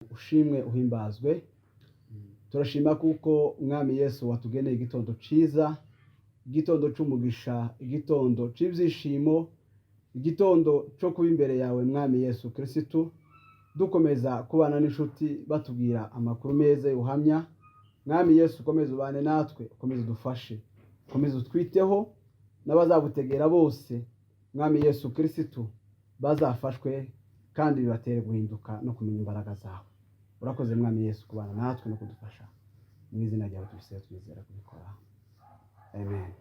ushimwe uhimbazwe. Turashima kuko umwami Yesu watugeneye igitondo ciza, igitondo c'umugisha, igitondo c'ivyishimo, igitondo co kuba imbere yawe mwami Yesu Kristo, dukomeza kubana n'inshuti batubwira amakuru meza y'ubuhamya. Mwami Yesu ukomeze ubane natwe, ukomeze udufashe, ukomeze utwiteho n'abazabutegera bose. Mwami Yesu Kristo bazafashwe kandi bibatere guhinduka no kumenya imbaraga zawe. Urakoze mwami Yesu kubana natwe no kudufasha. Mu izina ryawe tubisaba twizera kubikora. Amen.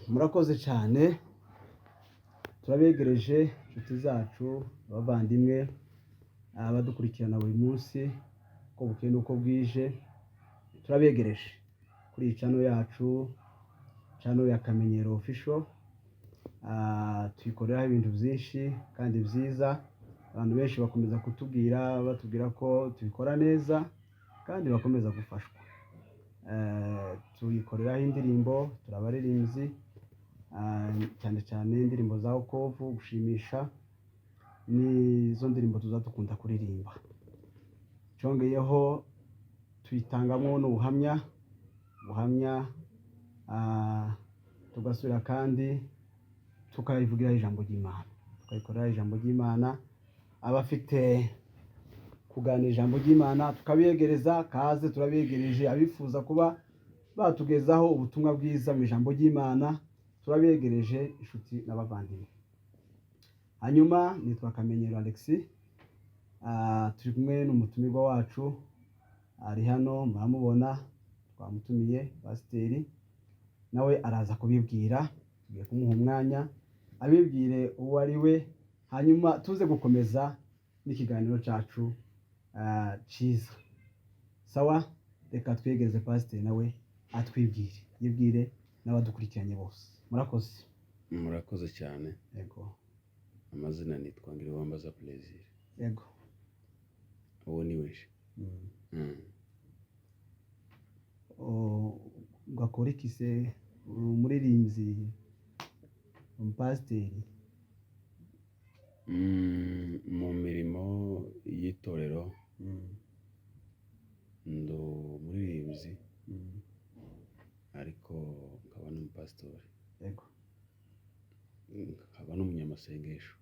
Murakoze cyane. Turabegereje inshuti zacu, abavandimwe, abadukurikirana buri munsi uko bukeye n'uko bwije. Turabegereje kuri channel yacu, channel ya Kamenyero Official. Tuyikoreraho ibintu byinshi kandi byiza. Abantu benshi bakomeza kutubwira batubwira ko tubikora neza kandi bakomeza gufashwa. Tuyikoreraho indirimbo, turabaririmbyi, cyane cyane indirimbo za wokovu, gushimisha, nizo ndirimbo tuzadukunda kuririmba. Cyongeyeho tuyitangamo n'ubuhamya, tugasubira kandi tukayivugira ijambo ry'Imana, tukayikorera ijambo ry'Imana. Abafite kuganira ijambo ry'Imana tukabegereza kaze, turabegereje. Abifuza kuba batugezaho ubutumwa bwiza mu ijambo ry'Imana, turabegereje inshuti n'abavandimwe. Hanyuma nitwa Kamenyero Alexis, turi kumwe n'umutumirwa wacu ari hano, muramubona, twamutumiye pasiteri, nawe araza kubibwira. Tugiye kumuha umwanya abibwire uwo ari we, hanyuma tuze gukomeza n'ikiganiro cyacu cyiza. Sawa, reka twegereze pasiteri nawe atwibwire, yibwire n'abadukurikiranye bose. Murakoze cyane. Yego. Amazina nitwa Ngiriwambaza Plaisir. Yego. Uwo ni weje. Ugakora iki se? Umuririmbyi, umupasiteri? Mu mirimo y'itorero ndo umuririmbyi, ariko nkaba n'umupasitori. Yego. Nkaba n'umunyamasengesho.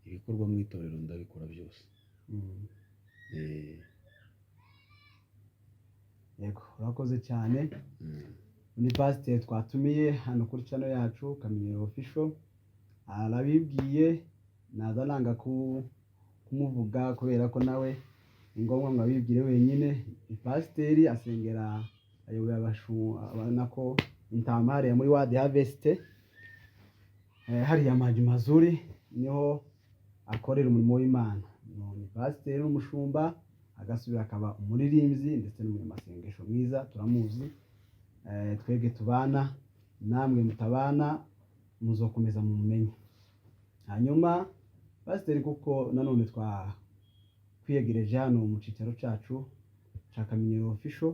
Ibikorwa mu itorero ndabikora byose. Yego, urakoze cyane. Ni pasiteri twatumiye hano kuri channel yacu Kamenyero Official. Arabibwiye, naza nanga kumuvuga kubera ko nawe ni ngombwa ngo abibwire wenyine. Pasiteri asengera ayoboye abana ko intamare ya muri Wadi Harvest, hariya Maji Mazuri niho akorera umurimo w'Imana. Ni pasiteri n'umushumba, agasubira akaba umuririmbyi ndetse n'umunyamasengesho mwiza. Turamuzi. Twege tubana, namwe mutabana muzokomeza mu mumenye. Hanyuma pasiteri kuko nanone kwiyegereje hano mu cicaro cyacu cya Kamenyero Official,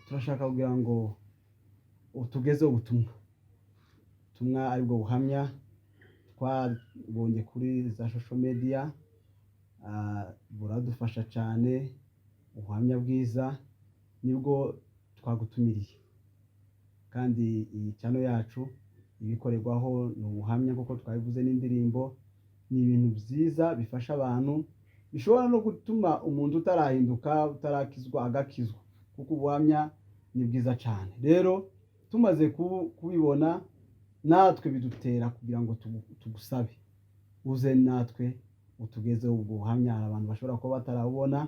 turashaka kugira ngo utugezeho ubutumwa aribwo buhamya twabonye kuri za social media. Buradufasha cyane. Ubuhamya bwiza nibwo twagutumiriye, kandi iyi channel yacu ibikorerwaho ni ubuhamya kuko twabivuze, n'indirimbo. Ni ibintu byiza bifasha abantu, bishobora no gutuma umuntu utarahinduka, utarakizwa agakizwa, kuko ubuhamya ni bwiza cyane. Rero tumaze kubibona, natwe bidutera kugira ngo tugusabe uze natwe utugezeho ubwo buhamya. Hari abantu bashobora kuba batarabona,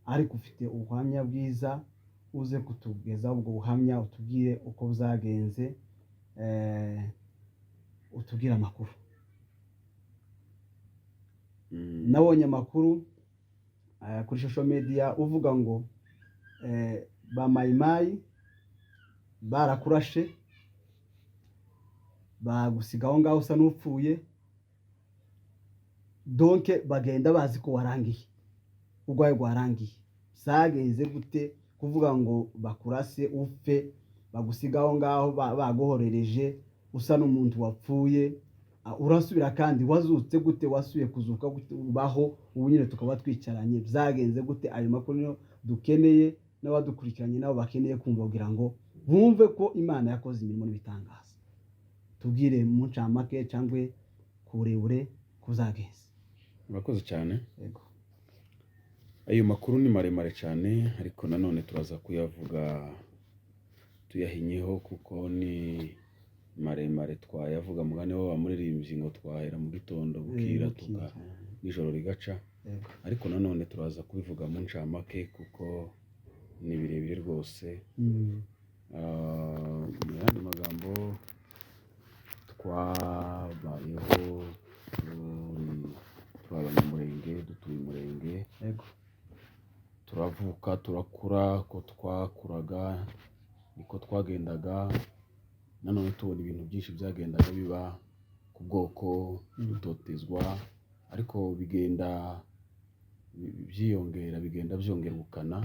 ariko ufite ubuhamya bwiza, uze kutugezaho ubwo buhamya, utubwire uko buzagenze, utubwire amakuru. Nabonye amakuru kuri social media uvuga ngo ba mayimayi barakurashe, bagusigaho ngaho usa n'upfuye, donc bagenda bazi ko warangiye, urwaye rwarangiye. Zagenze gute kuvuga ngo bakurase upfe, bagusigaho ngaho baguhorereje usa n'umuntu wapfuye? urasubira kandi wazutse gute, wasubiye kuzuka gute, ubaho ubu nyine tukaba twicaranye, byagenze gute? Ayo makuru niyo dukeneye, n'abadukurikiranye nabo bakeneye kumva kugira ngo bumve ko Imana yakoze imirimo n'ibitangaza. Tubwire mu ncamake cyangwa ku burebure kuzagenze. Murakoze cyane. Yego. Ayo makuru ni maremare cyane, ariko nanone turaza kuyavuga tuyahinyeho kuko ni maremare. Twayavuga mugane wo bamuririmbyi ngo twahera mu gitondo bukira tuka nijoro rigaca. Yego. Ariko nanone turaza kubivuga mu ncamake kuko ni birebire rwose. Mu yandi magambo, twabayeho turi abanyamurenge, dutuye umurenge. Yego. Turavuka turakura, ko twakuraga niko twagendaga. Nanone tubona ibintu byinshi byagendaga biba ku bwoko, dutotezwa, ariko bigenda byiyongera, bigenda byongerukana.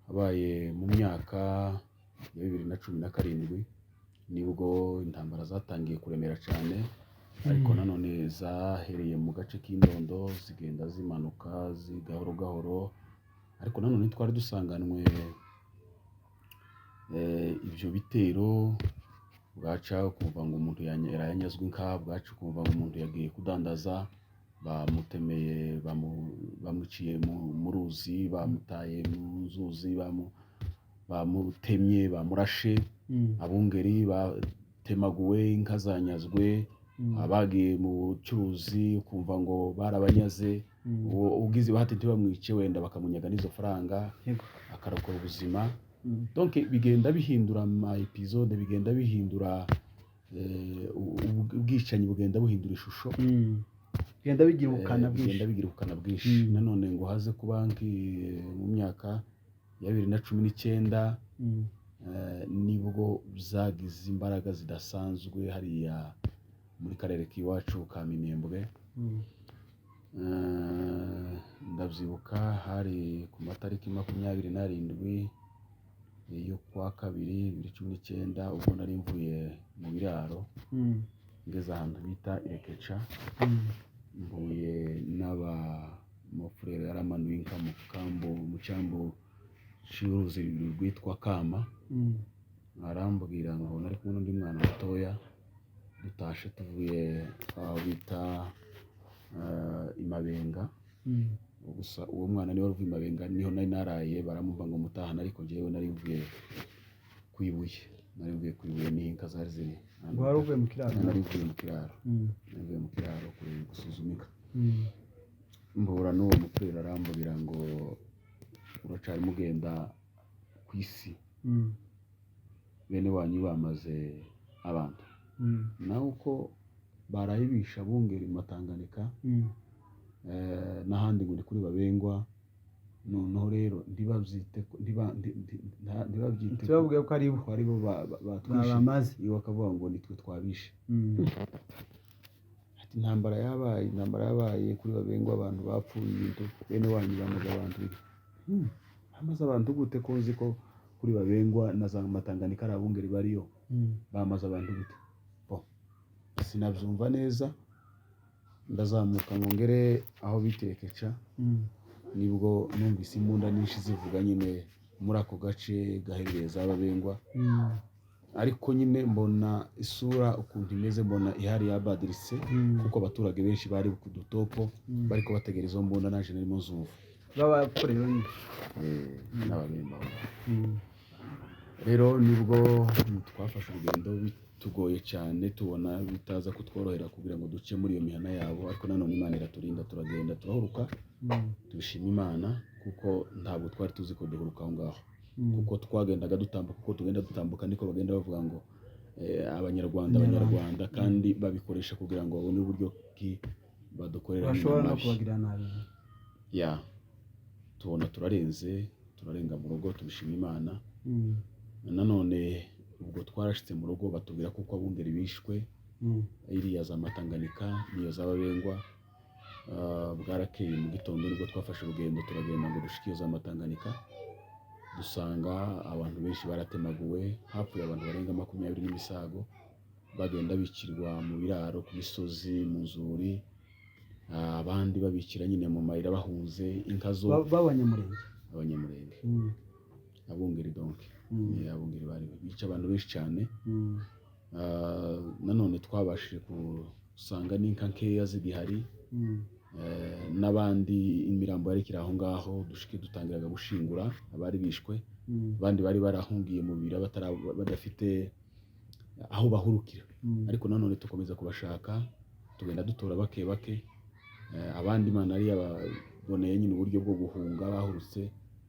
Habaye mu myaka ya 2017 nibwo intambara zatangiye kuremera cyane, ariko nanone zahereye mu gace k'Indondo zigenda zimanuka zigahoro gahoro. Ariko nanone twari dusanganwe ibyo bitero, bwaca kumva ngo umuntu yaranyazwe inka, bwaca kumva ngo umuntu yagiye kudandaza, bamutemeye, bamuciye mu ruzi, bamutaye mu nzuzi, bamutemye, bamurashe. Abungeri batemaguwe, inka zanyazwe, abagiye mu bucuruzi ukumva ngo barabanyaze, ugize bahati ntibamwice wenda bakamunyaga n'izo faranga, akarokora ubuzima. Donc bigenda bihindura ama episode, bigenda bihindura ubwicanyi bugenda buhindura ishusho, bigenda bigira ubukana bwinshi. Nanone ngo haze kuba mu myaka ya 2019 nibwo byagize imbaraga zidasanzwe hariya muri karere k'iwacu ka Minembwe. Ndabyibuka hari ku matariki 27 y'ukwa kabiri 2019, ubwo nari mvuye mu biraro ngeze ahantu bita Irekeca. Mvuye n'abamufurere yaramanuye inka mu cyambu cy'uruzi rwitwa Kama. Arambwira ngo nari kumwe n'undi mwana mutoya, dutashe tuvuye aho bita Imabenga. Gusa uwo mwana niwe uvuye Imabenga, niho nari naraye, baramumva ngo mutahana, ariko njyewe nari mvuye kwibuye. N'inka zari ziri. Wari uvuye mu kiraro? Nari mvuye mu kiraro gusuzuma inka. Mbura n'uwo mupira arambwira ngo uracari mugenda ku isi, bene wanyu bamaze abantu. Naho uko barayibisha bungeri Matanganika n'ahandi ngo ni kuri Babengwa. Noneho rero ntibabyite bavuga ko ari bo batwishe, iyo bakavuga ngo nitwe twabishe. Intambara yabaye kuri Babengwa, abantu bapfuye, ibintu bene wanyu bamaze abantu. Bamaze abantu gute ko uzi ko kuri Babengwa na za Matanganika ari abungeri bariyo, bamaze abantu gute? Sinabyumva neza. Ndazamuka ngo ngere aho bitekeca, nibwo numvise imbunda nyinshi zivuga nyine muri ako gace gaherereye za Babengwa. Ariko nyine mbona isura ukuntu imeze, mbona ihari yabadirise, kuko abaturage benshi bari ku dutopo bariko bategereza izo mbunda, naje narimo zumva babakorera n'ababemba. Rero nibwo twafashe urugendo bitugoye cyane, tubona bitaza kutworohera kugira ngo duce muri iyo mihana yabo. Ariko nanone Imana iraturinda, turagenda turahuruka, tubishima Imana, kuko ntabwo twari tuzi ko duhuruka aho ngaho. Kuko twagendaga dutambuka, kuko tugenda dutambuka niko bagenda bavuga ngo abanyarwanda, kandi babikoresha kugira ngo babone uburyo ki badukorera nabi. Tubona turarenga mu rugo, tubishima Imana. Nanone ubwo twarashitse mu rugo batubwira kuko abungeri bishwe, iriya za Matanganika niyo za Babengwa. Bwarakeye mu gitondo nibwo twafashe urugendo turagenda ngo dushike iyo za Matanganika. Dusanga abantu benshi baratemaguwe, hapfuye abantu barenga 20 n'imisago. bagenda bicirwa mu biraro ku misozi mu nzuri, abandi babikira nyine mu mayira bahunze inka zo b'abanyamurenge abanyamurenge abungeri donc ni abungeri bari bica abantu benshi cyane. Nanone twabashije gusanga n'inka nkeya zigihari, n'abandi imirambo yari ikiri aho ngaho dushike dutangiraga gushingura abari bishwe, abandi bari barahungiye mu bira badafite aho bahurukira, ariko nanone tukomeza kubashaka tugenda dutora bake bake, abandi Imana yari yababoneye nyine uburyo bwo guhunga bahurutse,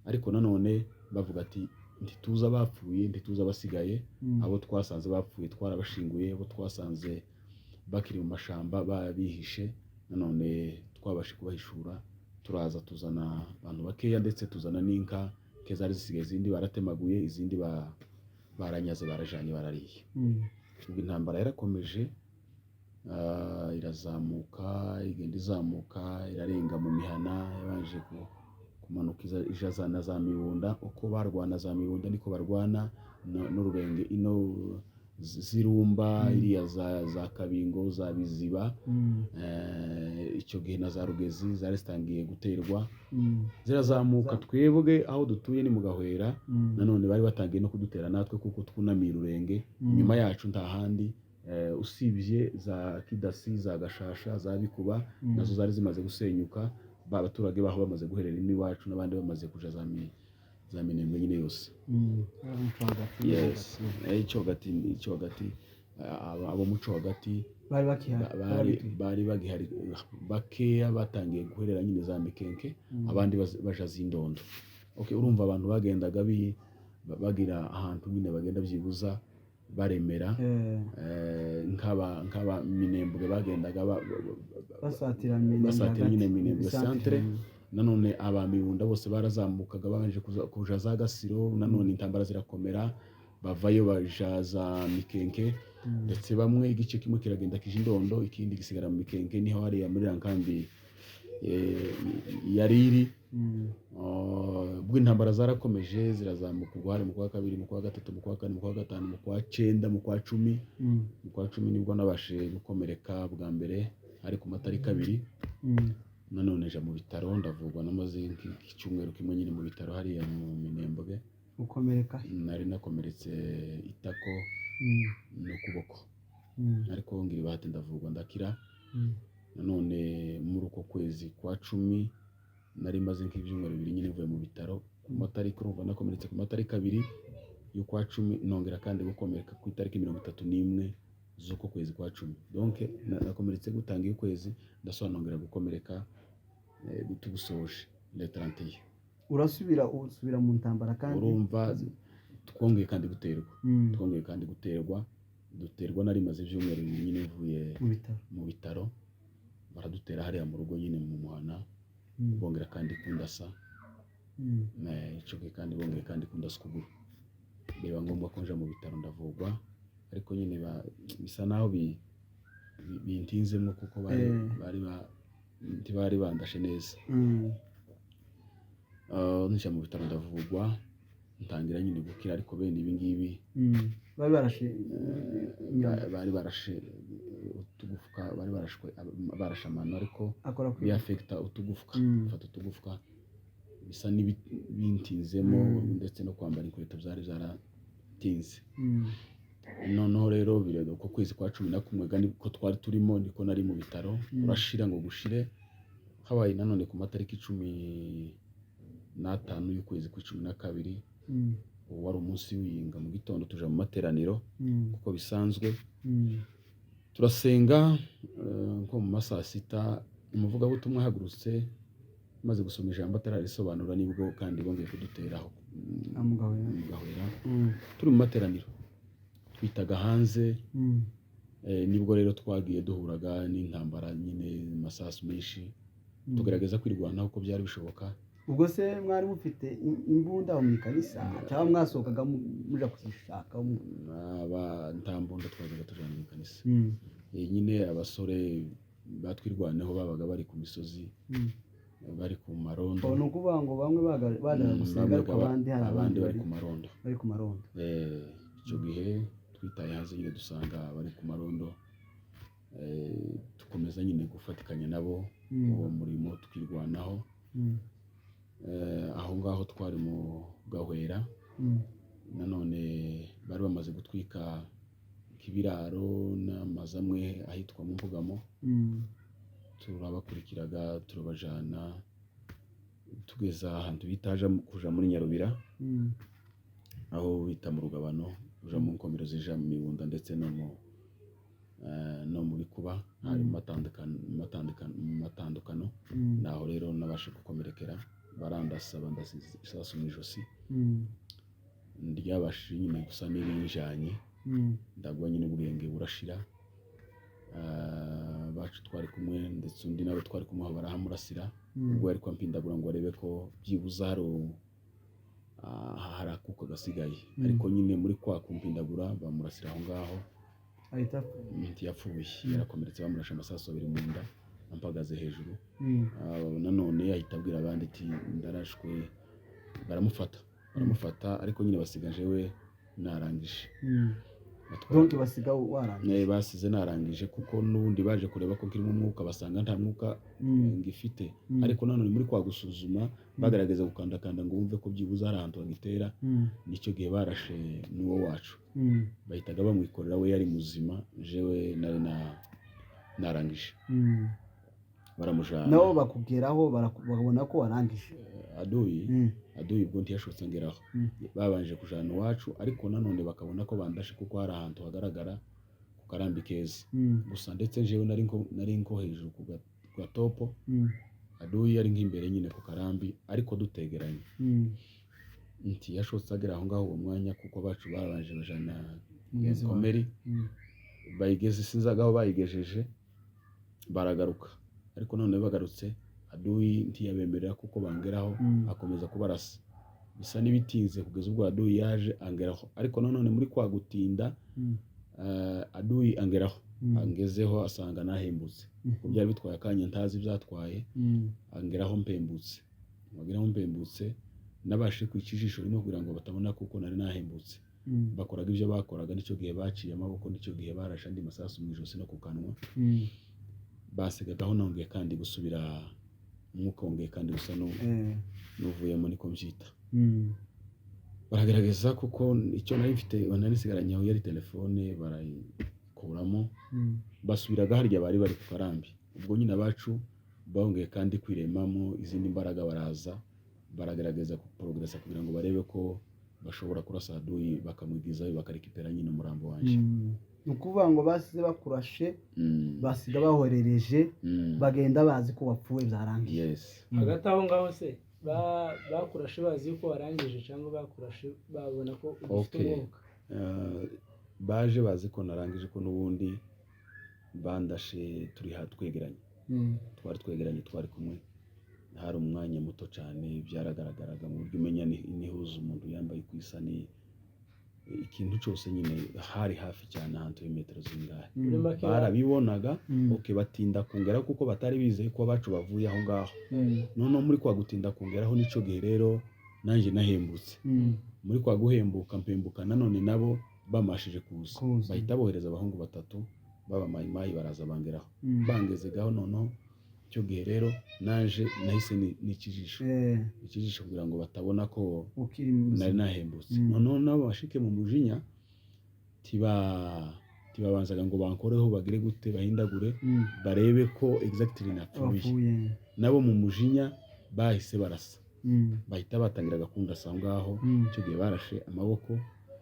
ariko nanone bavuga ati ntituzi abapfuye ntituzi abasigaye, abo twasanze bapfuye twarabashinguye, abo twasanze bakiri mu mashamba babihishe nanone twabashe kubahishura, turaza tuzana abantu bakeya ndetse tuzana n'inka ke zari zisigaye, izindi baratemaguye, izindi baranyaze barajanye barariye. Ubwo intambara yarakomeje, irazamuka igenda izamuka irarenga mu mihana, yabanje kumanuka ija za Mibunda. Uko barwana za Mibunda niko barwana n'Urubenge ino zirumba, iriya za Kabingo, za Biziba, icyo gihe na za Rugezi zari zitangiye guterwa, zirazamuka. Twebwe aho dutuye ni mu Gahwera, nanone bari batangiye no kudutera natwe kuko twunamiye Ururenge, inyuma yacu nta handi usibye za Kidasi, za Gashasha, za Bikuba nazo zari zimaze gusenyuka, abaturage baho bamaze guherera iwacu n'abandi bamaze kuja za Minembwe nyine yose. Yes, icyo hagati abo muco hagati bari bagihari bakeya, batangiye guherera nyine za Mikenke, abandi baja z'Indondo. Okay, urumva abantu bagendaga bagira ahantu nyine bagenda byibuza baremera, nk'aba Minembwe bagendaga basatira nyine Minembwe centre. Nanone aba Mibunda bose barazamukaga babanje kuja za Gasiro, nanone intambara zirakomera, bavayo baja za Mikenke, ndetse bamwe igice kimwe kiragenda kije Indondo, ikindi gisigara mu Mikenke, niho hariya muri rankambi yariri. Ubwo intambara zarakomeje zirazamuka, ubwo hari mu kwa kabiri, mu kwa gatatu, mu kwa kane, mu kwa gatanu, mu kwa cyenda, mu kwa cumi. Mu kwa cumi nibwo nabashe gukomereka bwa mbere, hari ku matariki 2. Nanone nja mu bitaro ndavugwa namaze icyumweru kimwe nyine mu bitaro hariya mu Minembwe. Ukomereka? Nari nakomeretse itako n'ukuboko, ariko ngira bahati ndavugwa ndakira. Nanone muri uko kwezi kwa 10 nari maze nk'ibyumweru 2 nyine mvuye mu bitaro, ku matariki urumva nakomeretse ku matariki 2 y'ukwa 10, nongera kandi gukomereka ku itariki 31 z'uko kwezi kwa 10. Donc nakomeretse gutangiye ukwezi ndasobanongera gukomereka gutugusoje le 31. usubira mu ntambara kandi urumva twongeye kandi guterwa, duterwa nari maze ibyumweru 2 nyine mvuye mu bitaro, baradutera hariya mu rugo nyine mu muhana, bongera kandi kundasa, icyo gihe kandi bongeye kandi kundasa ukuguru, biba ngombwa ko nja mu bitaro ndavugwa, ariko nyine bisa naho bintinzemo kuko bari bandashe neza. Nja mu bitaro ndavugwa, ntangira nyine gukira, ariko bene ibi ngibi bari barashe utugufwa, bari barashe amano, ariko biafecta utugufwa, bafata utugufwa bisa n'ibintinzemo, ndetse no kwambara inkweto byari byaratinze. Noneho rero birego ko kwezi kwa 11 kandi ko twari turimo niko nari mu bitaro, urashira ngo gushire. Habaye nanone ku matariki 15 y'ukwezi kwa 12, wari umunsi w'iyinga, mu gitondo tuja mu materaniro kuko bisanzwe, turasenga nko mu masaa 6, umuvugabutumwa ahagurutse maze gusoma ijambo atararisobanura, nibwo kandi bongeye kuduteraho mu Gahwera. Turi mu materaniro twitaga hanze, nibwo rero twagiye duhuraga n'intambara nyine, masasu menshi, tugerageza kwirwanaho uko byari bishoboka. Ubwo se mwari mufite imbunda mu ikanisa cyangwa mwasohokaga muja kuzishaka? Nta mbunda twazaga tujana mu ikanisa, nyine abasore batwirwaneho babaga bari ku misozi, bari ku marondo. Ni ukuvuga ngo bamwe bajyaga gusenga, ariko abandi bari ku marondo. Icyo gihe twitaye hanze nyine dusanga bari ku marondo, dukomeza nyine gufatikanya nabo uwo murimo tukirwanaho. Aho ngaho twari mu Gahwera, nanone bari bamaze gutwika nk'ibiraro n'amazu amwe ahitwa mu Mbugamo, turabakurikiraga turabajana tugeza ahantu bitaja kuja muri Nyarubira, aho bita mu Rugabano uja mu nkomero zija mu Mibunda ndetse no muri Kuba, hari matandukano naho rero nabashe gukomerekera, barandasa bandasize isasu mu ijosi, ryabashije nyine gusa n'irinjanye, ndagwa nyine ubwenge burashira. Bacu twari kumwe ndetse undi nawe twari kumwe barahamurasira, ubwo yari kwampindagura ngo arebe ko byibuza hari akuka gasigaye, ariko nyine muri kwa kumpindagura bamurasira aho ngaho ahita yapfuye, yarakomeretse bamurasha amasasu abiri mu nda ampagaze hejuru. Nanone ahita abwira abandi ati ndarashwe, baramufata ariko nyine basigaje we narangije. Donc basiga warangije? Basize narangije kuko n'ubundi baje kureba ko kirimo umwuka basanga nta mwuka ngifite, ariko nanone muri kwa gusuzuma bagaragaza gukandakanda ngo bumve ko byibuze hari ahantu bagitera, nicyo gihe barashe n'uwo wacu, bahitaga bamwikorera we yari muzima, jewe nari narangije. Baramujana nabo bakugeraho babona ko warangije. Aduyi ubwo ntiyashotse ngeraho, babanje kujana iwacu, ariko nanone bakabona ko bandashe kuko hari ahantu hagaragara ku karambi keza gusa, ndetse jewe nari nko hejuru ku gatopo, Aduyi yari nk'imbere nyine ku karambi ariko dutegeranye. Ntiyashotse agera aho ngaho uwo mwanya kuko bacu babanje bajana Komeri, bayigeze sinzagaho bayigejeje, baragaruka, ariko none bagarutse Aduyi ntiyabemerera kuko bangeraho, akomeza kubarasa, bisa n'ibitinze kugeza ubwo Aduyi yaje angeraho, ariko nanone muri kwa gutinda Aduyi angeraho, angezeho asanga nahembutse, kuko byari bitwaye akanya ntazi byatwaye, angeraho mpembutse. Wageraho mpembutse nabashe kwikijisho rimwe kugira ngo batabona kuko nari nahembutse. Bakoraga ibyo bakoraga, nicyo gihe baciye amaboko, nicyo gihe barashe andi masasu mu ijosi no ku kanwa. Basigagaho nongeye kandi gusubira umwuka wongeye kandi gusa n'uvuyemo niko mbyita. Baragerageza kuko icyo nari mfite bananisigaranye aho yari telefone, barayikuramo basubiraga harya bari ku karambi. Ubwo nyine abacu bongeye kandi kwiremamo izindi mbaraga, baraza baragerageza kuprogressa kugira ngo barebe ko bashobora kurasa Aduyi bakamwigizayo bakarikipera nyine umurambo wanje. Ukuvuga ngo basize bakurashe, basiga bahorereje, bagenda bazi ko wapfuye byarangiye. Hagati aho ngaho se bakurashe bazi ko warangije cyangwa bakurashe babona ko ufite umwuka? Baje bazi ko narangije, ko n'ubundi bandashe turi twegeranye, twari twegeranye, twari kumwe, hari umwanya muto cyane, byaragaragaraga mu buryo umenya nihuza umuntu yambaye ku isani, ikintu cyose nyine hari hafi cyane ahantu metero zingahe, barabibonaga. Batinda kungeraho kuko batari bizeye ko abacu bavuye aho ngaho. Noneho muri kwa gutinda kungeraho nicyo gihe rero nanjye nahembutse. Muri kwa guhembuka mpembuka nanone nabo bamashije kuza, bahita bohereza abahungu 3 b'abamayimayi baraza bangeraho, bangezegaho. Noneho icyo gihe rero naje nahise n'ikijisho kugira ngo batabona ko nari nahembutse. Noneho nabo bashike mu mujinya, tibabanzaga ngo bankoreho bagire gute bahindagure barebe ko exactly napfuye. Nabo mu mujinya bahise barasa, bahita batangiraga kundasa aho ngaho. Icyo gihe barashe amaboko,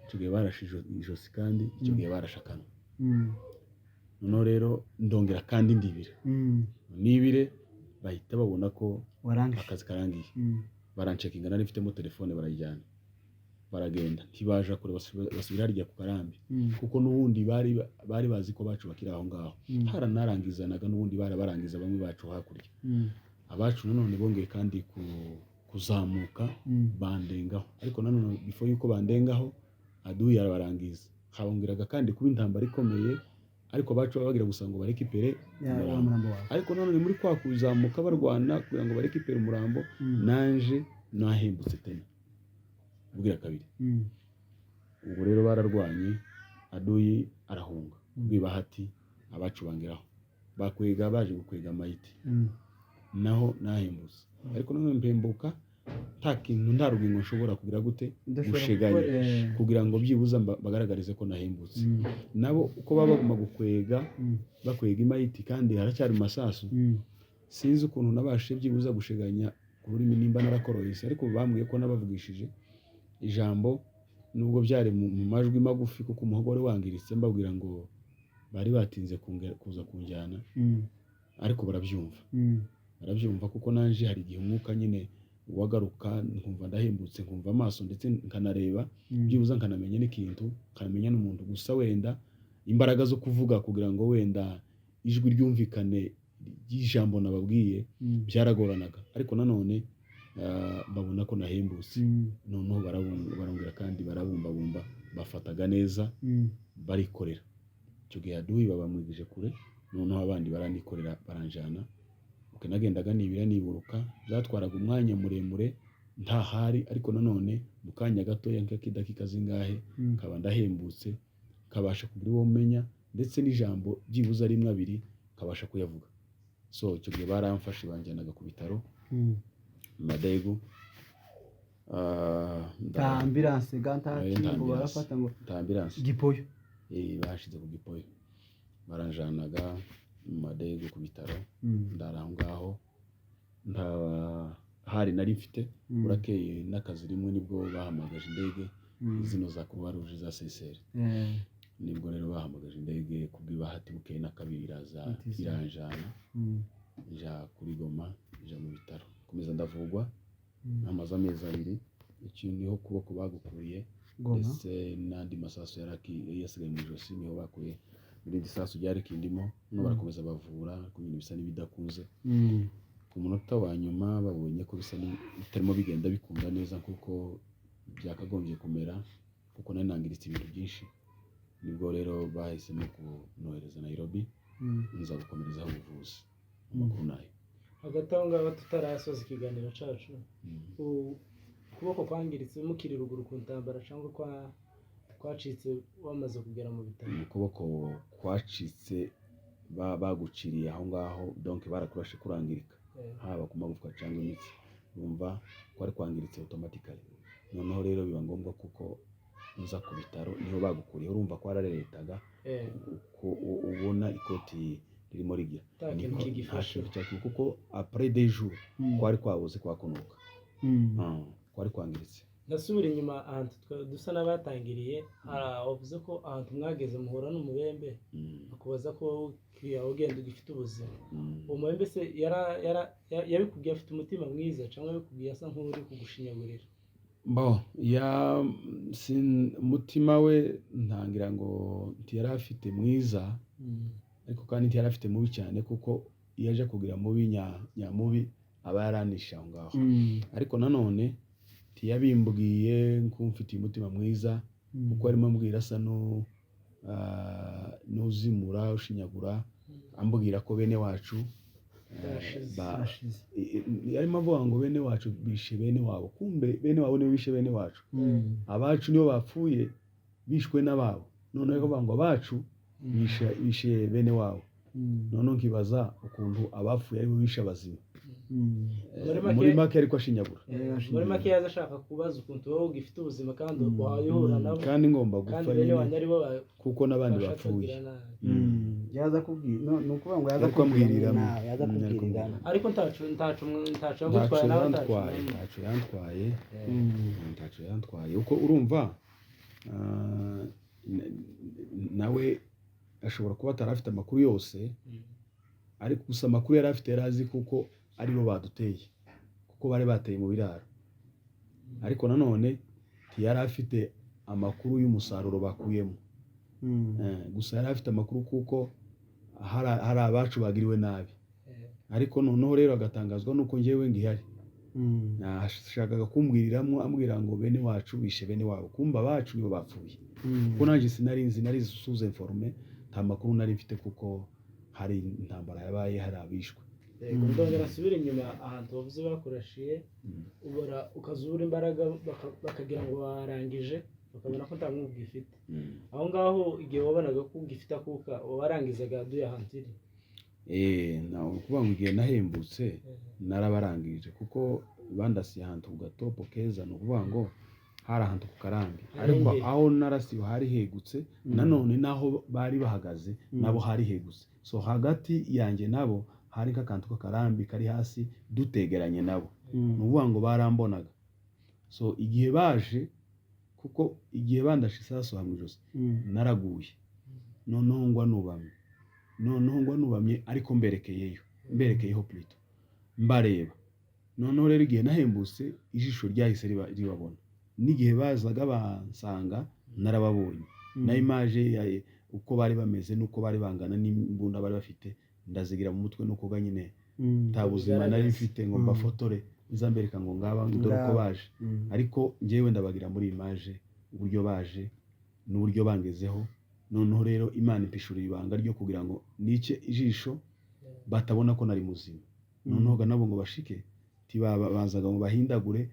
icyo gihe barashe ijosi, kandi icyo gihe barashe akanwa. Noneho rero ndongera kandi nibire bahita babona ko akazi karangiye. Barancekinga, nari mfitemo telefone, barayijyana baragenda, ntibaja kure, basubira harya ku karambi kuko n'ubundi bari bazi ko bacu bakiri aho ngaho. Haranarangizanaga n'ubundi barabarangiza bamwe bacu hakurya. Abacu nanone bongeye kandi kuzamuka bandengaho, ariko nanone before yuko bandengaho Aduyi arabarangiza. Habongeraga kandi kuba intambara ikomeye, ariko abacu bagira gusa ngo barekipere umurambo. Ariko nanone muri kwa kuzamuka barwana kugira ngo barekipere umurambo, nanje nahembutse tena ubwira kabiri. Ubwo rero bararwanye, aduyi arahunga bw'ibahati abacu bangeraho bakwega baje gukwega amayiti naho nahembutse ariko none mpembuka nta kintu nta rugingo nshobora kugira gute gusheganya kugira ngo byibuza bagaragarize ko nahembutse nabo uko baba baguma bakwega imayiti kandi haracyari masasu sinzi ukuntu nabashe byibuza gusheganya ku rurimi nimba narakorohese ariko bambwiye ko nabavugishije ijambo nubwo byari mu majwi magufi kuko umuhogore wangiritse mbabwira ngo bari batinze kuza kunjyana ariko barabyumva kuko nanje hari igihe umwuka nyine wagaruka nkumva ndahembutse nkumva amaso ndetse nkanareba byibuza nkanamenya n'ikintu nkanamenya n'umuntu gusa wenda imbaraga zo kuvuga kugira ngo wenda ijwi ryumvikane ry'ijambo nababwiye byaragoranaga ariko nanone babona ko nahembutse noneho barongera kandi barabumbabumba bafataga neza barikorera icyo gihe aduyi babamwigije kure noneho abandi baranikorera baranjana nagendaga nibira niburuka byatwaraga umwanya muremure ntahari ariko nanone mu kanya gatoya nk'akidakika zingahe kaba ndahembutse kabasha kugira uwo menya ndetse n'ijambo byibuza rimwe abiri kabasha kuyavuga so icyo gihe baramfashe banjyanaga ku bitaro Madegu ta ambulance ngo barafata ngo ta ambulance gipoyo bashize ku gipoyo baranjanaga Madegu ku bitaro ndara aho ngaho nta hari nari mfite urakeye n'akazi rimwe nibwo bahamagaje indege zino za Croix Rouge za CSR nibwo rero bahamagaje indege kubw'ibahati bukeye na kabiri iranjana nja kuri Goma nja mu bitaro komeza ndavugwa amaze amezi 2 ikintu niho kuboko bagukuriye ndetse n'andi masaso yasigaye mu ijosi niho bakuye ibindi sasu byari kindimo no barakomeza bavura kunyine bisa n'ibidakunze ku munota wa nyuma babonye ko bisa bitarimo bigenda bikunda neza kuko byakagombye kumera kuko nari nangiritse ibintu byinshi nibwo rero bahisemo kunohereza Nairobi nza gukomerezaho ubuvuzi amakuru nayo hagati aho ngaho tutarasoza ikiganiro cacu ukuboko kwangiritse mukiri ruguru ku ntambara cyangwa kwacitse wamaze kugera mu bitaro ukuboko kwacitse baguciriye aho ngaho donc barakurashe kurangirika haba ku magufwa cyangwa imitsi numva kwari kwangiritse automatically noneho rero biba ngombwa kuko uza ku bitaro niho bagukuriye urumva ko araretaga ubona ikoti ririmo rigira kuko après des jours kwari kwabuze kwakunuka kwari kwangiritse ndasubira inyuma ahantu dusa n'abatangiriye wavuze ko ahantu mwageze muhura n'umubembe akubaza ko ugenda ugifite ubuzima uwo mubembe se yabikubwiye afite umutima mwiza cyangwa yabikubwiye asa nk'uri kugushinyagurira umutima we ntangira ngo ntiyari afite mwiza ariko kandi ntiyari afite mubi cyane kuko iyo aje kugira mubi nyamubi aba yaranisha aho ngaho ariko nanone ntiyabimbwiye nk'umfitiye umutima mwiza kuko arimo ambwira asa n'uzimura ushinyagura ambwira ko bene wacu arimo avuga ngo bene wacu bishe bene wabo kumbe bene wabo nibo bishe bene wacu abacu nibo bapfuye bishwe n'ababo noneho bavuga ngo abacu bishe bene wabo noneho nkibaza ukuntu abapfuye aribo bishe abazima muri make ariko ashinyagura muri make yaza ashaka kubaza ukuntu wowe ugifite ubuzima kandi wayihura nabo kandi ngomba gupfa nyine kuko n'abandi bapfuye yaza kubwira no kuvuga ngo yaza kubwirira ariko ntacu gutwara nawe ntacu yantwaye uko urumva nawe ashobora kuba atarafite amakuru yose ariko gusa amakuru yari afite yarazi kuko aribo baduteye kuko bari bateye mu biraro ariko nanone ntiyari afite amakuru y'umusaruro bakuyemo gusa yari afite amakuru kuko hari abacu bagiriwe nabi ariko noneho rero agatangazwa nuko njyewe ngihari ashakaga kumbwiriramo ambwira ngo bene wacu bishe bene wabo kumba abacu nibo bapfuye kuko nanjye sinari suze informe nta makuru nari mfite kuko hari intambara yabaye hari abishwe ndongera asubira inyuma ahantu bavuze bakurashiye ubora ukazura imbaraga bakagira ngo warangije bakabona ko nta mwuka ugifite. Aho ngaho igihe wabonaga ko ugifite akuka warangizaga duya hantu iri. nawe ukuvuga ngo igihe nahembutse narabarangije kuko bandasiye ahantu ku gatopo keza, ni ukuvuga ngo hari ahantu ku karambi, ariko aho narasiwe hari hegutse, nanone naho bari bahagaze nabo hari hegutse, so hagati yanjye nabo hari nk'akantu k'akarambi kari hasi dutegeranye nabo, ni ukuvuga ngo barambonaga. So igihe baje, kuko igihe bandashe isasu hamwe ijosi naraguye, noneho ngwa nubamye ariko mberekeyeho plutôt mbareba. Noneho rero igihe nahembutse ijisho ryahise ribabona, n'igihe bazaga bansanga narababonye, na image uko bari bameze n'uko bari bangana n'imbunda bari bafite ndazigira mu mutwe, nuko ga nyine nta buzima nari mfite ngo mbafotore nzambereka ngo ngaba dore uko baje, ariko njyewe ndabagira muri image uburyo baje n'uburyo bangezeho. Noneho rero Imana impishurira ibanga ryo kugira ngo nice ijisho batabona ko nari muzima. Noneho ga nabo ngo bashike bazaga ngo bahindagure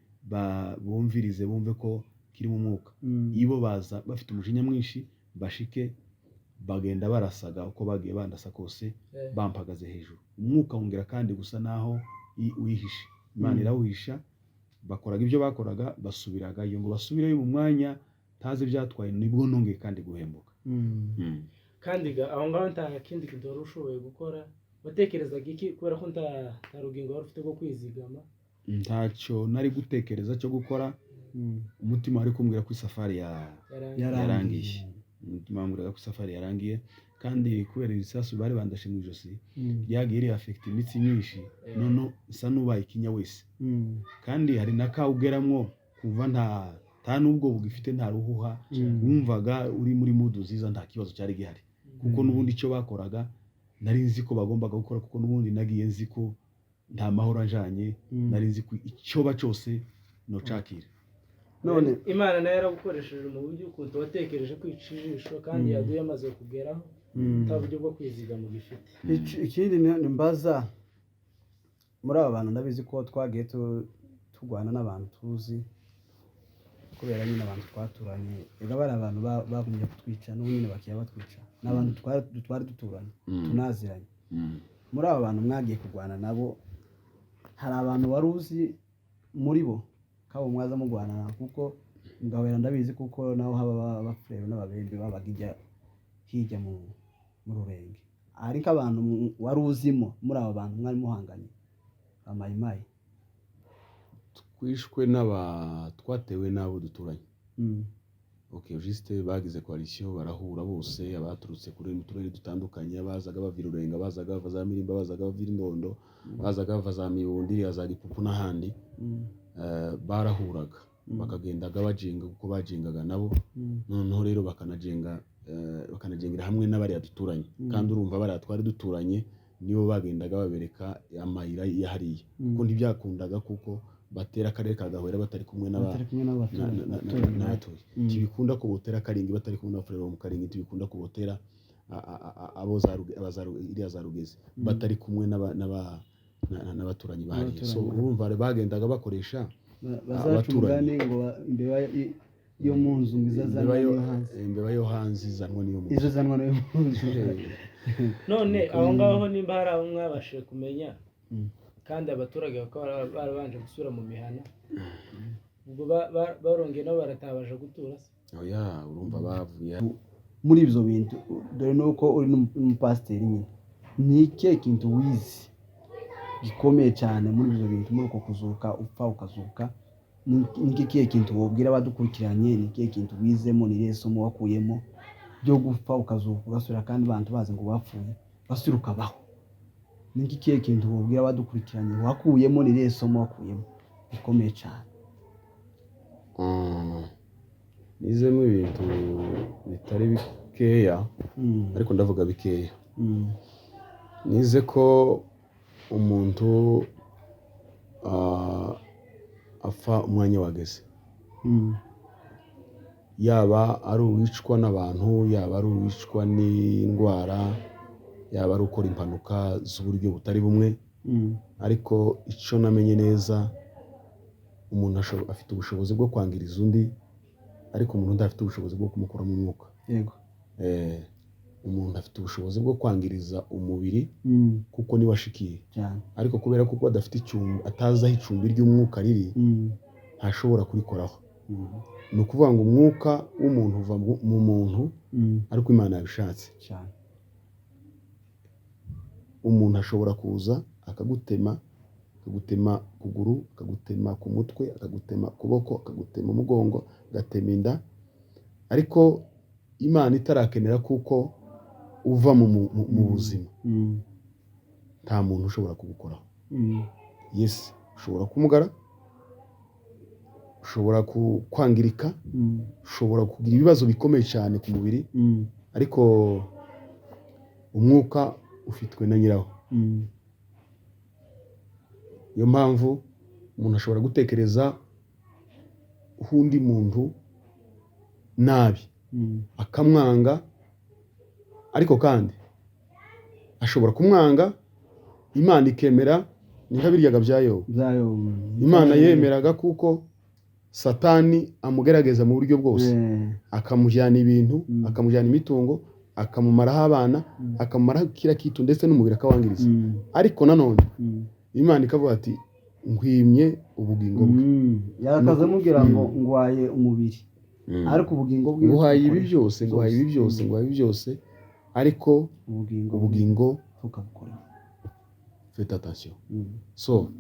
bumvirize bumve ko kiri mu mwuka, ibo baza bafite umujinya mwinshi bashike bagenda barasaga uko bagiye bandasa kose bampagaze hejuru, umwuka wongera kandi gusa naho wihishe. Imana irawuhisha, bakoraga ibyo bakoraga, basubiraga iyo ngo basubireyo mu mwanya tazi byatwaye, nibwo nongeye kandi guhembuka. Kandi aho ngaho nta kindi kintu wari ushoboye gukora, watekerezaga iki kubera ko nta rugingo wari ufite rwo kwizigama? Ntacyo nari gutekereza cyo gukora, umutima wari kumbwira ko isafari yarangiye, umutima wambwiraga ko isafari yarangiye, kandi kubera ibisasu bari bandashe mu ijosi ryagiye iri affect imitsi myinshi, none isa n'ubaye ikinya wese, kandi hari nakawugeramwo kumva nta nubwo bugifite nta ruhuha, wumvaga uri muri mood nziza, nta kibazo cyari gihari, kuko n'ubundi icyo bakoraga nari nzi ko bagombaga gukora, kuko n'ubundi nagiye nzi ko nta mahoro ajanye, nari nzi ko icyoba cyose nocakira. None Imana nayo yaragukoresheje mu buryo ukuntu watekereje kwica ijisho, kandi yaduye amaze kugeraho nta buryo bwo kwizigama gifite. Ikindi nimbaza muri aba bantu, ndabizi ko twagiye turwana n'abantu tuzi kubera nyine abantu twaturanye, ega bari abantu bagumye kutwica n'ubu nyine bakiya batwica, n'abantu twari duturanye tunaziranye. Muri aba bantu mwagiye kurwana nabo, hari abantu wari uzi muri bo kabo mwaza mugwana, kuko mugahera ndabizi kuko naho haba abafurero n'ababembe babaga hirya mu rurenge, ariko abantu wari uzimo muri aba bantu mwari muhanganye amayimayi? Twishwe twatewe n'abo duturanye. Okay, juste bagize coalition barahura bose, abaturutse kuri uturere dutandukanye, abazaga bava Rurenga, abazaga bava za Mirimba, abazaga bava Indondo, abazaga bava za Mibundi, azaga Ipupu n'ahandi, barahuraga bakagendaga bajinga uko bajingaga nabo, noneho rero bakanajengira hamwe n'abari duturanye, kandi urumva bari twari duturanye nibo bagendaga babereka amayira yahariye, kuko ntibyakundaga kuko batera akarere kagahwera batari kumwe n'abatuye, tibikunda kubotera karingi batari kumwe n'abafurero mu karingi, tibikunda kubotera iriya za Rugezi batari kumwe n'abaturanyi bahari. So urumva bagendaga bakoresha abaturanyi ngo imbeba yo mu nzu izazanwa yo hanze izanwa niyo mu nzu. None aho ngaho nimba hari aho mwabashije kumenya, kandi abaturage bakaba barabanje gusura mu mihana, ubwo barongeye nabo baratabaje gutura se? Oya, urumva bavuye muri ibyo bintu, dore nuko uri n'umupasiteri nyine, ni ikihe kintu wize gikomeye cyane muri ibyo bintu, muri uko kuzuka upfa ukazuka? Ni ikihe kintu wabwira abadukurikiranye? Ni ikihe kintu wizemo? Ni irihe somo wakuyemo byo gupfa ukazuka ugasubira, kandi abantu bazi ngo bapfuye basubira ukabaho? Ni ikihe kintu wabwira abadukurikiranye wakuyemo? Ni irihe somo wakuyemo bikomeye cyane? Nizemo ibintu bitari bikeya, ariko ndavuga bikeya. Nize ko umuntu apfa umwanya wageze, yaba ari uwicwa n'abantu, yaba ari uwicwa n'indwara, yaba ari ukora impanuka z'uburyo butari bumwe, ariko icyo namenye neza, umuntu afite ubushobozi bwo kwangiriza undi ariko umuntu udafite ubushobozi bwo kumukura mu mwuka. yego Umuntu afite ubushobozi bwo kwangiriza umubiri kuko niwe ashikiye cyane, ariko kubera kuko adafite icumbi, atazi aho icumbi ry'umwuka riri, ntashobora kurikoraho. Ni ukuvuga ngo umwuka w'umuntu uva mu muntu ariko Imana yabishatse cyane. Umuntu ashobora kuza akagutema kuguru, akagutema ku mutwe, akagutema kuboko, akagutema umugongo, agatema inda, ariko Imana itarakenera kuko uva mu buzima, nta muntu ushobora kugukoraho. Yes, ushobora kumugara, ushobora kwangirika, ushobora kugira ibibazo bikomeye cyane ku mubiri, ariko umwuka ufitwe na nyirawo. Iyo mpamvu umuntu ashobora gutekereza undi muntu nabi akamwanga, ariko kandi ashobora kumwanga Imana ikemera. Ni nka biryaga bya Yobu. Imana yemeraga kuko Satani amugerageza mu buryo bwose, akamujyana ibintu, akamujyana imitungo, akamumaraho abana, akamumaraho kira kitu ndetse n'umubiri akawangiriza, ariko nanone Imana ikavuga ati ngwimye ubugingo bwe. Yarakaza mubwira ngo ngwaye umubiri, ariko ubugingo bwe nguhaye ibi byose, ariko ubugingo tukabukora. Faites attention. So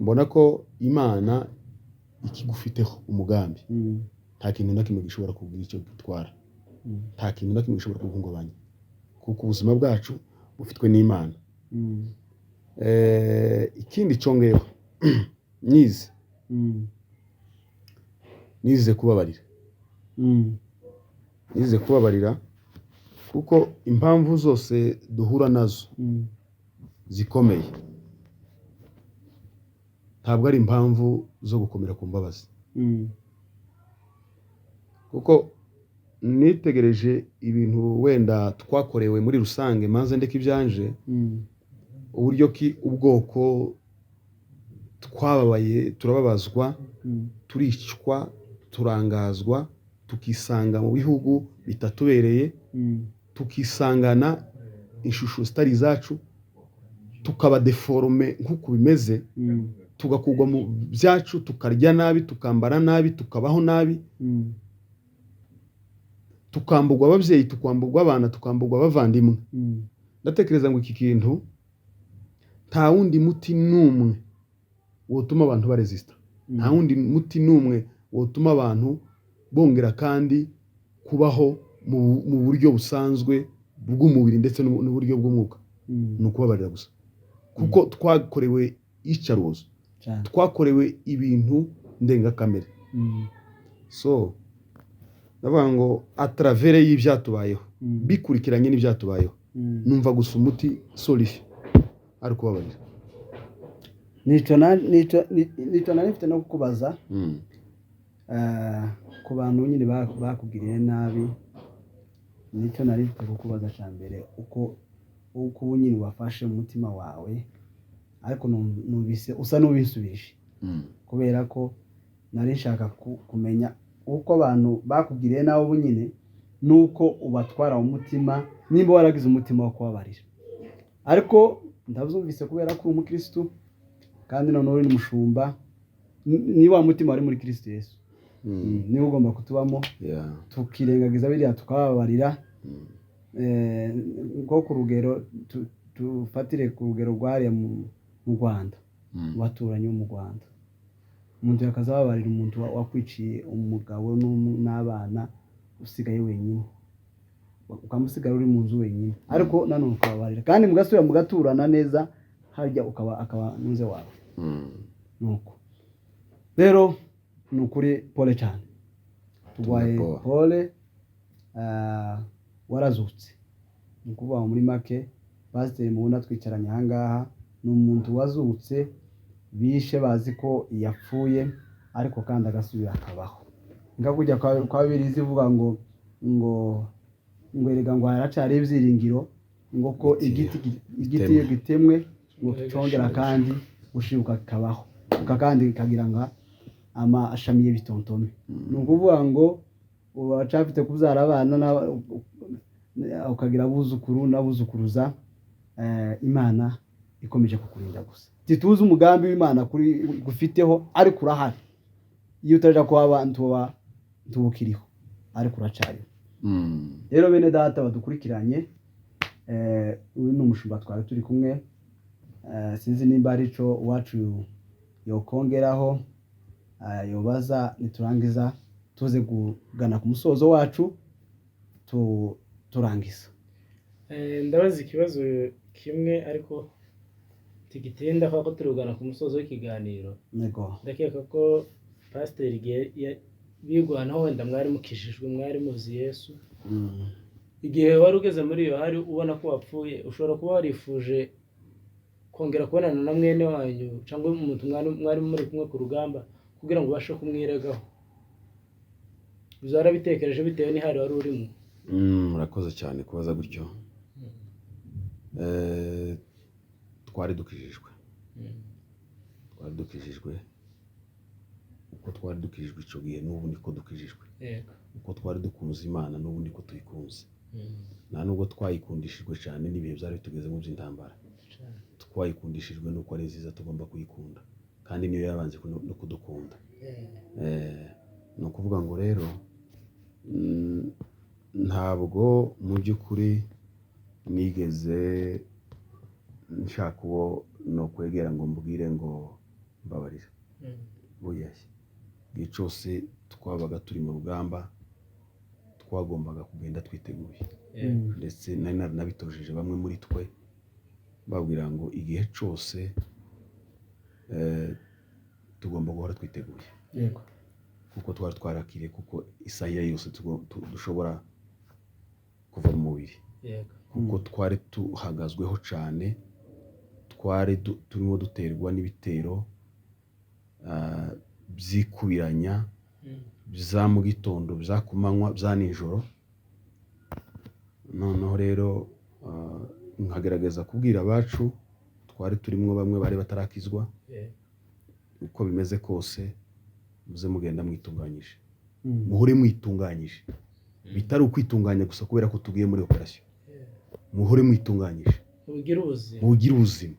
mbona ko Imana ikigufiteho umugambi, nta kintu na kimwe gishobora kugira icyo gitwara, nta kintu na kimwe gishobora kuguhungabanya, kuko ubuzima bwacu bufitwe n'Imana. Ikindi cyongeyeho nize kubabarira, kuko impamvu zose duhura nazo zikomeye ntabwo ari impamvu zo gukomera ku mbabazi, kuko nitegereje ibintu wenda twakorewe muri rusange, manze ndeka ibyanje, uburyo ki ubwoko twababaye, turababazwa, turicwa, turangazwa, tukisanga mu bihugu bitatubereye, tukisangana ishusho zitari zacu, tukaba deforme nk'uko bimeze, tugakugwa mu byacu, tukarya nabi, tukambara nabi, tukabaho nabi, tukambugwa ababyeyi, tukambugwa abana, tukambugwa abavandimwe. Ndatekereza ngo iki kintu nta wundi muti n'umwe wotuma abantu baresista, nta wundi muti n'umwe wotuma abantu bongera kandi kubaho mu buryo busanzwe bw'umubiri ndetse n'uburyo bw'umwuka. Ni ukubabarira gusa, kuko twakorewe iyicarubozo, twakorewe ibintu ndengakamere. So ndavuga ngo atravere y'ibyatubayeho, bikurikiranye n'ibyatubayeho, numva gusa umuti solution ari kubabarira. Nico nifite no kukubaza ku bantu nyine bakugiriye nabi. Nico narifite kukubaza cyambere uko nyine wafashe umutima wawe, ariko nubise usa n'ubisubije, kubera ko nari nshaka kumenya uko abantu bakugiriye nawe nyine nuko ubatwara umutima, nimba waragize umutima wo kubabarira. Ariko ndabyumvise kubera ko umukristo kandi none uri n'umushumba, ni wa mutima wari muri Kristo Yesu, niwe ugomba kutubamo, tukirengagiza biriya tukababarira. Ngo ku rugero tufatire ku rugero rwariya mu Rwanda, baturanyi mu Rwanda, umuntu yakazababarira umuntu wakwiciye umugabo n'abana, usigaye wenyine, ukamusigara uri mu nzu wenyine, ariko nanone ukababarira kandi mugasubira mugaturana neza, harya akaba nuze wawe. Nuko rero nukuri pole cyane, tugwaye pole. Warazutse, nukuvuga muri make pasiteri mubona twicaranye ahangaha ni umuntu wazutse, bishe bazi ko yapfuye, ariko kandi agasubira akabaho. Ngakujya kwa Bibiliya zivuga ngo erega ngo haracari ibyiringiro, ngo ko igiti iyo gitemwe ngo cyongera kandi ushibuka kikabaho, kandi kagira ngo amashami y'ibitontome. Ni ukuvuga ngo uracafite kubyara abana ukagira abuzukuru n'abuzukuruza, Imana ikomeje kukurinda gusa. Tituzi umugambi w'Imana kuri gufiteho ariko urahari. Iyo utaja kuba abantu tubukiriho ariko uracariho. Rero bene data badukurikiranye, uyu ni umushumba twari turi kumwe, sinzi nimba ari cyo wacu yokongeraho, yobaza niturangiza tuze kugana ku musozo wacu turangiza. Ndabaza ikibazo kimwe ariko tigitinda ko turugana ku musozo w'ikiganiro. Nego. Ndakeka ko pasiteri bigwanaho wenda mwari mukishijwe, mwari muzi Yesu. Igihe wari ugeze muri iyo hari ubona ko wapfuye, ushobora kuba warifuje kongera kubonana na mwene wanyu cyangwa umuntu mwari muri kumwe ku rugamba kugira ngo ubashe kumwiregaho. Bizara bitekereje bitewe n'ihari wari urimo. Murakoze cyane kubaza gutyo. Twari dukijijwe. Uko twari dukijijwe icyo gihe n'ubu niko dukijijwe. Uko twari dukunze Imana n'ubu niko tuyikunze. Nta nubwo twayikundishijwe cyane n'ibihe byari bitugezemo by'intambara. Twayikundishijwe nuko ari nziza tugomba kuyikunda, kandi niyo yabanze no kudukunda. Ni ukuvuga ngo rero ntabwo mu by'ukuri nigeze nshaka uwo no kwegera ngo mbwire ngo mbabarira. Buyashye igihe cyose twabaga turi mu rugamba twagombaga kugenda twiteguye, ndetse nari nabitojeje bamwe muri twe babwira ngo igihe cyose tugomba guhora twiteguye, kuko twari twarakiriye kuko isaha yose dushobora kuva mu mubiri, kuko twari tuhagazweho cyane, twari turimo duterwa n'ibitero byikubiranya bya mu gitondo, bya kumanywa, bya nijoro. Noneho rero nkagerageza kubwira abacu twari turimo bamwe bari batarakizwa, uko bimeze kose muze mugenda mwitunganyije, muhore mwitunganyije, bitari ukwitunganya gusa kubera ko tugiye muri operasiyo. Muhore mwitunganyije, mugire ubuzima.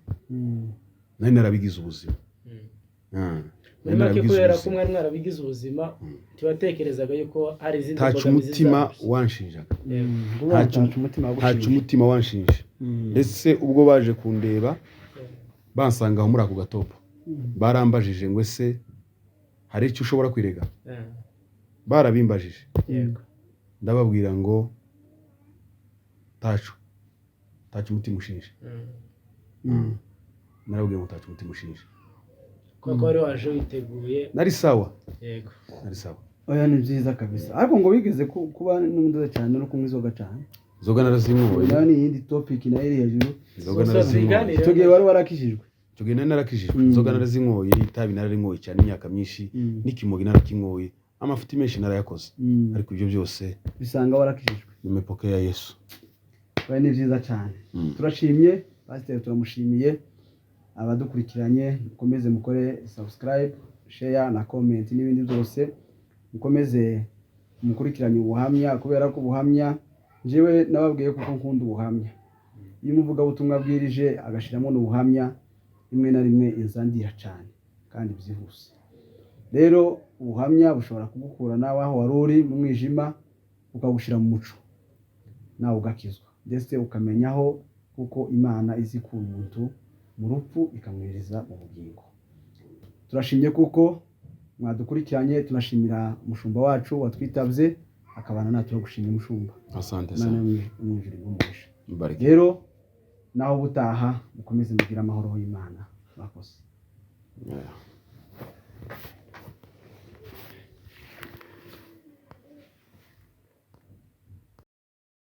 Nari narabigize ubuzima. Muri make kubera ko mwari mwarabigize ubuzima, tiwatekerezaga yuko hari izindi mbogamizi. Umutima wanshinjaga, ntacu umutima wanshinje. Ndetse ubwo baje kundeba bansanga aho muri ako gatopo, barambajije ngo ese hari icyo ushobora kwirega? Barabimbajije, ndababwira ngo tacu umutima ushinje. Narababwira ngo tacu umutima ushinje, kuko wari waje witeguye. Nari sawa. Yego, nari sawa. Oya, ni byiza kabisa. Ariko ngo bigeze kuba n'umudoza cyane no kunywa inzoga cyane. Inzoga narazinyoye. Nayo ni iyindi topic nayo iri hejuru. Inzoga narazinyoye. Icyo gihe wari warakijijwe. Icyo gihe narakijijwe. Inzoga narazinyoye, itabi nararinyoye cyane imyaka myinshi, n'ikimogi narakinyoye, amafuti menshi narayakoze. Ariko ibyo byose bisanga warakijijwe. Nimepokea Yesu. Oya, ni byiza cyane. Turashimye pastor, turamushimiye. Abadukurikiranye mukomeze mukore subscribe, share na comment n'ibindi byose, mukomeze mukurikiranye ubuhamya, kubera ko ubuhamya jewe nababwiye kuko nkunda ubuhamya. Iyo umuvuga butumwa bwirije agashiramo n'ubuhamya, rimwe na rimwe inzandira cyane kandi byihuse. Rero ubuhamya bushobora kugukura nawe aho wari uri mu mwijima ukagushira mu muco, nawe ugakizwa, ndetse ukamenyaho kuko Imana izi ku muntu mu rupfu ikamwiriza mu bugingo. Turashimye kuko mwadukurikiranye, tunashimira umushumba wacu watwitabye akabana natwe, gushimira umushumba. Asante sana. N'umwijuri bw'umugisha. Rero naho butaha mukomeze mugira amahoro y'Imana. Murakoze.